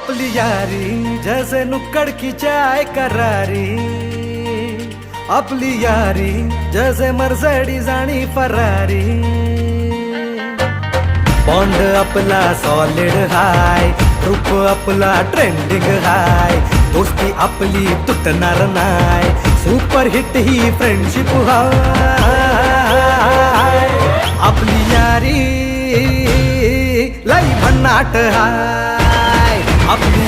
आपली यारी जैसे नुक्कड़ की चाय करारी, आपली यारी जैसे मर्सिडीज आणि फरारी। बॉन्ड आपला सॉलिड हाय, ग्रुप आपला ट्रेंडिंग हाय, दोस्ती आपली तुटणार नाय, सुपर हिट ही फ्रेंडशिप हाय। आपली यारी लई भन्नाट हाय, आपली